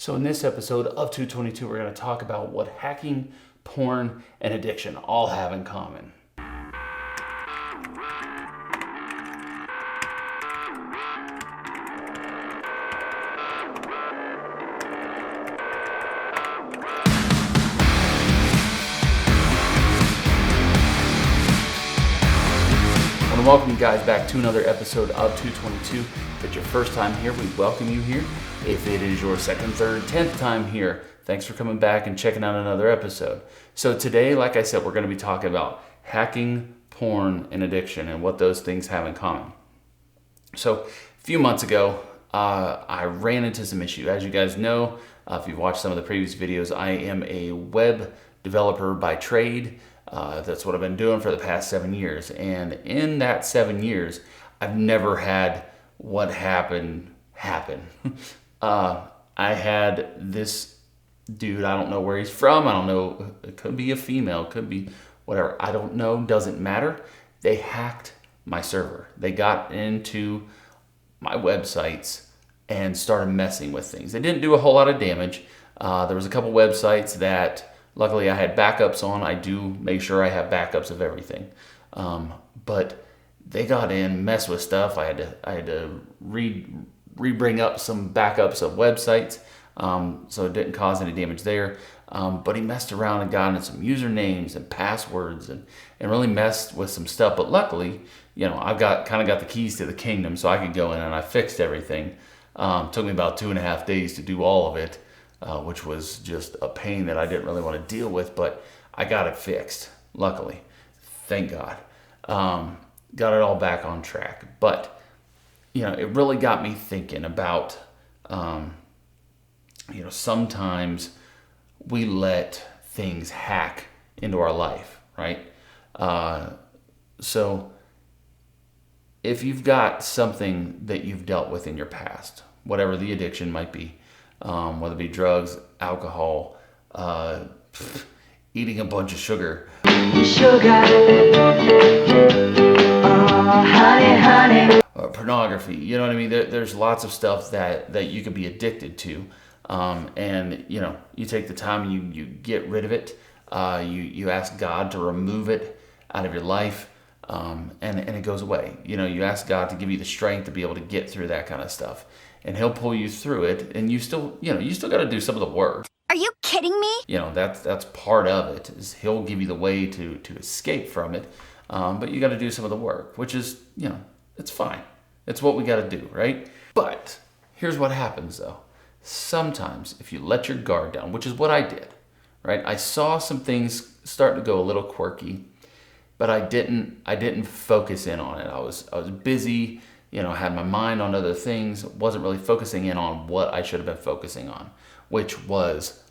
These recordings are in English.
So in this episode of 222, we're going to talk about what hacking, porn, and addiction all have in common. I want to welcome you guys back to another episode of 222. If it's your first time here, we welcome you here. If it is your second, third, 10th time here, thanks for coming back and checking out another episode. So today, like I said, we're going to be talking about hacking, porn, and addiction and what those things have in common. So a few months ago, I ran into some issue. As you guys know, if you've watched some of the previous videos, I am a web developer by trade. That's what I've been doing for the past 7 years. And in that 7 years, I've never had what happened happen. I had this dude, I don't know where he's from. I don't know. It could be a female, could be whatever. I don't know. Doesn't matter. They hacked my server. They got into my websites and started messing with things. They didn't do a whole lot of damage. There was a couple websites that luckily I had backups on. I do make sure I have backups of everything. But they got in, messed with stuff. I had to re-bring up some backups of websites. So it didn't cause any damage there. But he messed around and got into some usernames and passwords and really messed with some stuff. But luckily, I've kind of got the keys to the kingdom, so I could go in and I fixed everything. Took me about 2.5 days to do all of it, which was just a pain that I didn't really want to deal with, but I got it fixed, luckily. Thank God. Got it all back on track. But, it really got me thinking about, sometimes we let things hack into our life, right? So if you've got something that you've dealt with in your past, whatever the addiction might be, whether it be drugs, alcohol, eating a bunch of sugar, or pornography, you know what I mean? There's lots of stuff that you could be addicted to. And you take the time and you get rid of it. You ask God to remove it out of your life. And it goes away. You ask God to give you the strength to be able to get through that kind of stuff, and He'll pull you through it. And you still got to do some of the work. Are you kidding me? That's part of it. Is He'll give you the way to escape from it. But you got to do some of the work, which is it's fine. It's what we got to do, right? But here's what happens though. Sometimes if you let your guard down, which is what I did, right? I saw some things start to go a little quirky, but I didn't focus in on it. I was busy, had my mind on other things, wasn't really focusing in on what I should have been focusing on, which was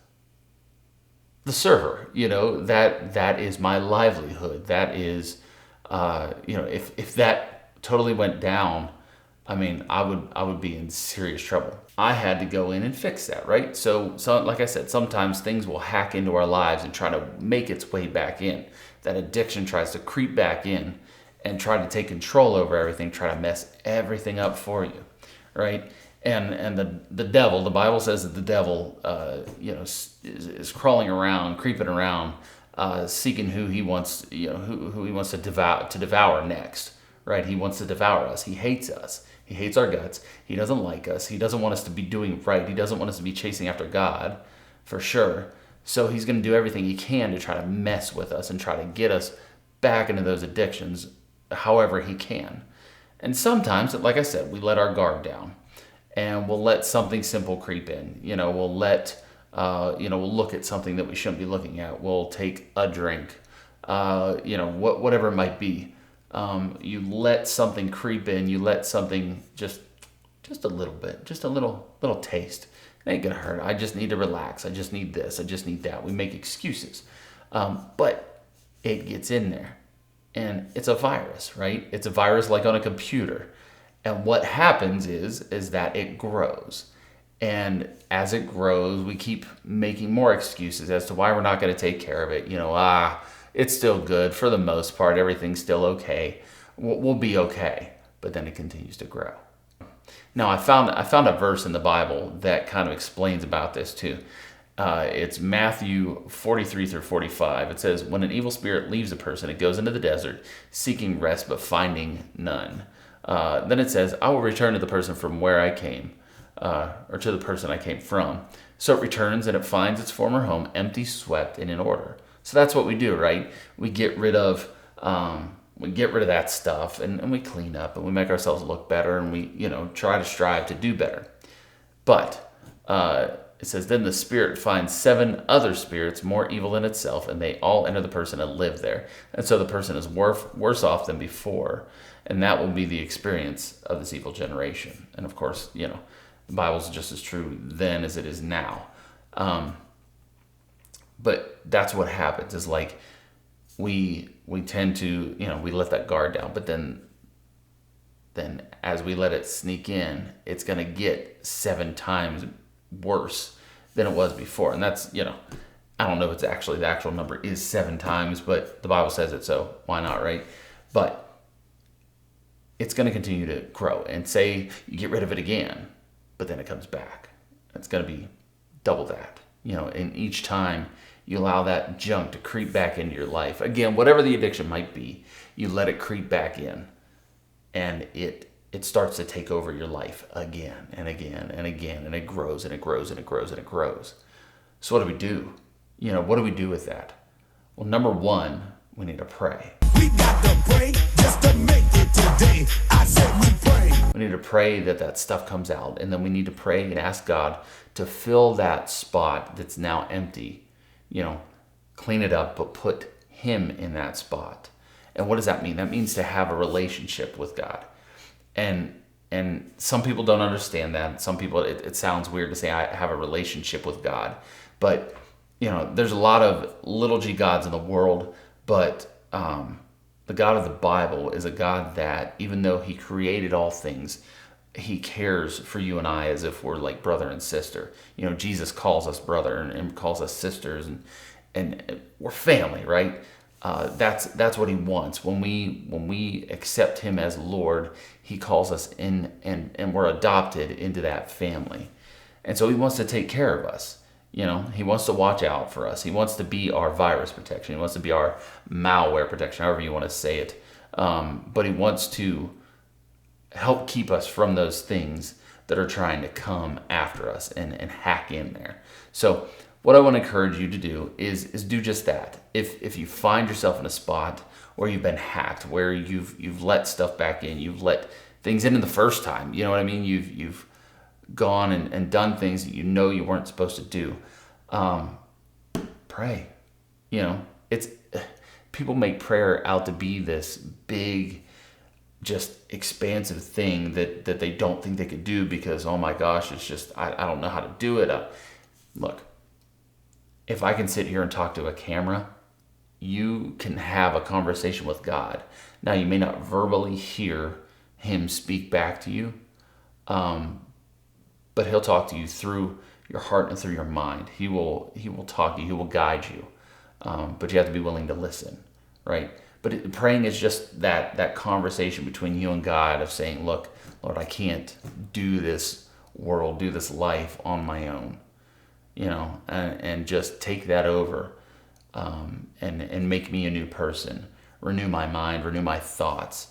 the server. That is my livelihood. That is, if that totally went down, I would be in serious trouble. I had to go in and fix that, right? So like I said, sometimes things will hack into our lives and try to make its way back in. That addiction tries to creep back in and try to take control over everything, try to mess everything up for you, right? And the devil, the Bible says that the devil, is crawling around, creeping around, seeking who he wants, who he wants to devour next, right? He wants to devour us. He hates us. He hates our guts. He doesn't like us. He doesn't want us to be doing right. He doesn't want us to be chasing after God, for sure. So he's going to do everything he can to try to mess with us and try to get us back into those addictions however he can. And sometimes, like I said, we let our guard down and we'll let something simple creep in. We'll we'll look at something that we shouldn't be looking at. We'll take a drink, whatever it might be. You let something creep in, you let something just a little bit, just a little taste. It ain't gonna hurt. I just need to relax. I just need this. I just need that. We make excuses. But it gets in there and it's a virus, right? It's a virus like on a computer. And what happens is that it grows. And as it grows, we keep making more excuses as to why we're not going to take care of it. It's still good for the most part. Everything's still okay. We'll be okay. But then it continues to grow. Now, I found a verse in the Bible that kind of explains about this too. It's Matthew 43 through 45. It says, when an evil spirit leaves a person, it goes into the desert seeking rest but finding none. Then it says, I will return to the person from where I came, or to the person I came from. So it returns and it finds its former home empty, swept, and in order. So that's what we do, right? We get rid of that stuff, and we clean up, and we make ourselves look better, and we try to strive to do better. But it says, then the spirit finds 7 other spirits more evil than itself, and they all enter the person and live there. And so the person is worse off than before, and that will be the experience of this evil generation. And of course, the Bible's just as true then as it is now. But that's what happens, is like we tend to, we let that guard down, but then as we let it sneak in, it's going to get 7 times worse than it was before. And that's, I don't know if it's actually the actual number is 7 times, but the Bible says it, so why not, right? But it's going to continue to grow, and say you get rid of it again, but then it comes back. It's going to be double that, and each time you allow that junk to creep back into your life. Again, whatever the addiction might be, you let it creep back in, and it starts to take over your life again and again and again, and it grows and it grows and it grows and it grows. So what do we do? What do we do with that? Well, number one, we need to pray. We got to pray just to make it today. I said we pray. We need to pray that stuff comes out, and then we need to pray and ask God to fill that spot that's now empty. Clean it up, but put Him in that spot. And what does that mean? That means to have a relationship with God. And some people don't understand that. Some people, it sounds weird to say I have a relationship with God. But, there's a lot of little g gods in the world, but the God of the Bible is a God that, even though He created all things, He cares for you and I as if we're like brother and sister. Jesus calls us brother and calls us sisters, and we're family, right? That's what He wants. When we accept Him as Lord, He calls us in, and we're adopted into that family. And so He wants to take care of us. He wants to watch out for us. He wants to be our virus protection. He wants to be our malware protection, however you want to say it. But He wants to help keep us from those things that are trying to come after us and hack in there. So what I want to encourage you to do is do just that. If you find yourself in a spot where you've been hacked, where you've let stuff back in, you've let things in the first time, you know what I mean? You've gone and done things that you weren't supposed to do. Pray. It's people make prayer out to be this big, just expansive thing that they don't think they could do because, oh my gosh, it's just I don't know how to do it. Look, if I can sit here and talk to a camera, you can have a conversation with God. Now, you may not verbally hear Him speak back to you, but He'll talk to you through your heart and through your mind. He will talk to you. He will guide you, but you have to be willing to listen, right? But praying is just that conversation between you and God of saying, look, Lord, I can't do this world, do this life on my own, and just take that over, and make me a new person, renew my mind, renew my thoughts,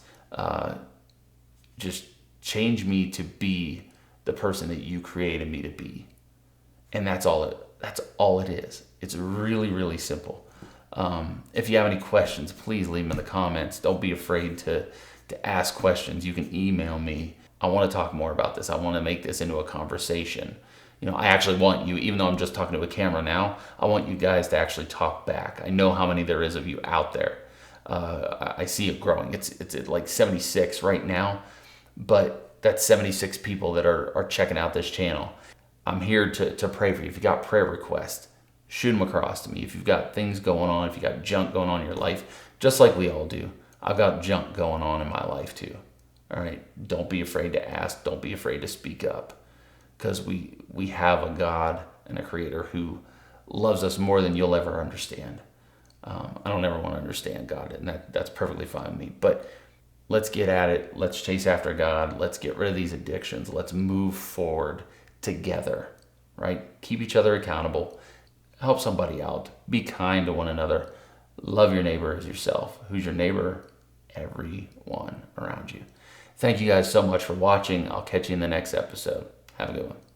just change me to be the person that you created me to be. And that's all it is. It's really, really simple. If you have any questions, please leave them in the comments. Don't be afraid to ask questions. You can email me. I want to talk more about this. I want to make this into a conversation. I actually want you, even though I'm just talking to a camera now, I want you guys to actually talk back. I know how many there is of you out there. I see it growing. It's at like 76 right now, but that's 76 people that are checking out this channel. I'm here to pray for you. If you got prayer requests, shoot them across to me. If you've got things going on, if you got junk going on in your life, just like we all do, I've got junk going on in my life too. All right, don't be afraid to ask. Don't be afraid to speak up, because we have a God and a Creator who loves us more than you'll ever understand. I don't ever want to understand God, and that's perfectly fine with me. But Let's get at it. Let's chase after God. Let's get rid of these addictions. Let's move forward together, right? Keep each other accountable. Help somebody out. Be kind to one another. Love your neighbor as yourself. Who's your neighbor? Everyone around you. Thank you guys so much for watching. I'll catch you in the next episode. Have a good one.